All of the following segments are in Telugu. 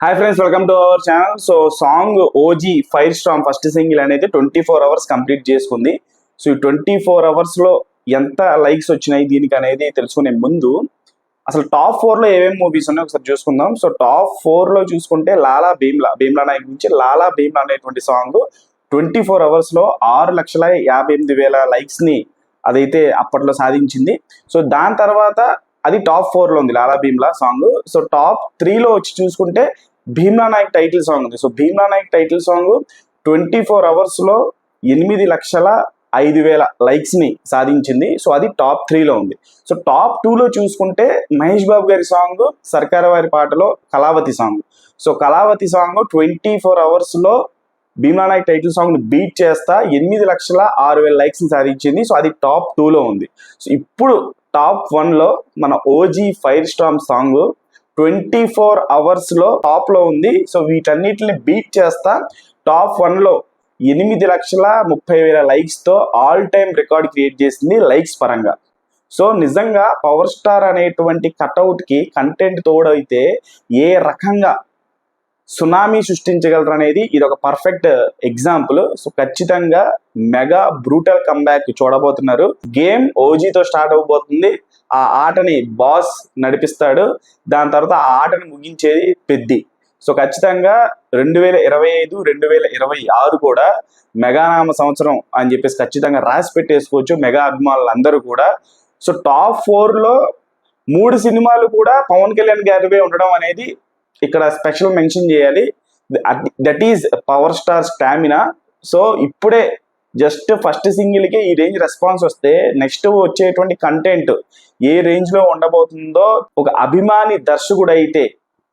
Hi friends, welcome to our channel. So song OG fire Storm first single అనేది 24 అవర్స్ కంప్లీట్ చేసుకుంది. సో ఈ 24 అవర్స్లో ఎంత లైక్స్ వచ్చినాయి దీనికి అనేది తెలుసుకునే ముందు అసలు టాప్ 4లో ఏమేమి మూవీస్ ఉన్నాయో ఒకసారి చూసుకుందాం. సో టాప్ 4లో చూసుకుంటే లాలా భీమ్లా నాయక్ నుంచి లాలా భీమ్లా అనేటువంటి సాంగ్ 24 అవర్స్లో 6,58,000 లైక్స్ని అదైతే అప్పట్లో సాధించింది. సో దాని తర్వాత అది టాప్ 4లో ఉంది Lala Bheemla song. So top 3లో వచ్చి చూసుకుంటే భీమ్లా నాయక్ టైటిల్ సాంగ్ ఉంది. So Bheemla Nayak title song 24 అవర్స్లో 8,05,000 లైక్స్ని సాధించింది. సో అది టాప్ 3లో ఉంది. సో టాప్ 2లో చూసుకుంటే మహేష్ బాబు గారి సాంగ్ సర్కార్ వారి పాటలో Kalavathi song. So Kalavathi song 24 అవర్స్లో Bheemla Nayak title song beat చేస్తా 8,06,000 లైక్స్ని సాధించింది. సో అది టాప్ 2లో ఉంది. సో ఇప్పుడు టాప్ 1లో మన ఓజీ ఫైర్ స్టార్మ్ సాంగ్ 24 అవర్స్లో టాప్లో ఉంది. సో వీటన్నిటిని బీట్ చేస్తా టాప్ 1లో 8,30,000 లైక్స్తో ఆల్ టైమ్ రికార్డ్ క్రియేట్ చేసింది లైక్స్ పరంగా. సో నిజంగా పవర్ స్టార్ అనేటువంటి కట్అవుట్కి కంటెంట్ తోడైతే ఏ రకంగా సునామీ సృష్టించగలరు అనేది ఇది ఒక పర్ఫెక్ట్ ఎగ్జాంపుల్. సో ఖచ్చితంగా మెగా బ్రూటల్ కంబ్యాక్ చూడబోతున్నారు. గేమ్ ఓజీతో స్టార్ట్ అవబోతుంది. ఆ ఆటని బాస్ నడిపిస్తాడు. దాని తర్వాత ఆ ఆటని ముగించేది పెద్ది. సో ఖచ్చితంగా 2025, 2026 కూడా మెగానామ సంవత్సరం అని చెప్పేసి ఖచ్చితంగా రాసి పెట్టేసుకోవచ్చు మెగా అభిమానులందరూ కూడా. సో టాప్ 4లో 3 సినిమాలు కూడా పవన్ కళ్యాణ్ గారివే ఉండడం అనేది ఇక్కడ స్పెషల్ మెన్షన్ చేయాలి. That is power star stamina. So ఇప్పుడే జస్ట్ ఫస్ట్ సింగిల్కి ఈ రేంజ్ రెస్పాన్స్ వస్తే నెక్స్ట్ వచ్చేటువంటి కంటెంట్ ఏ రేంజ్లో ఉండబోతుందో ఒక అభిమాని దర్శకుడు అయితే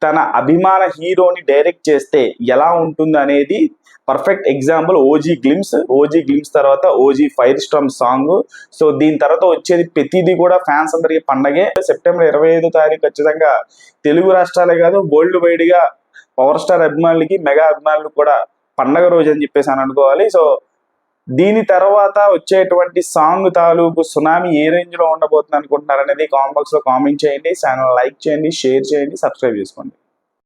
తన అభిమాన హీరోని డైరెక్ట్ చేస్తే ఎలా ఉంటుంది అనేది పర్ఫెక్ట్ ఎగ్జాంపుల్ ఓజీ గ్లిమ్స్ తర్వాత OG fire Storm song. So దీని తర్వాత వచ్చేది ప్రతిదీ కూడా ఫ్యాన్స్ అందరికీ పండగే. సెప్టెంబర్ 25వ తారీఖు ఖచ్చితంగా తెలుగు రాష్ట్రాలే కాదు వరల్డ్ వైడ్గా పవర్ స్టార్ అభిమానులకి మెగా అభిమానులకు కూడా పండగ రోజు అని చెప్పేసి అని అనుకోవాలి. సో దీని తర్వాత వచ్చేటువంటి సాంగ్ తాలూకు సునామీ ఏ రేంజ్లో ఉండబోతుంది అనుకుంటున్నారు అనేది కామెంట్ బాక్స్లో కామెంట్ చేయండి. ఛానల్ లైక్ చేయండి, షేర్ చేయండి, సబ్స్క్రైబ్ చేసుకోండి.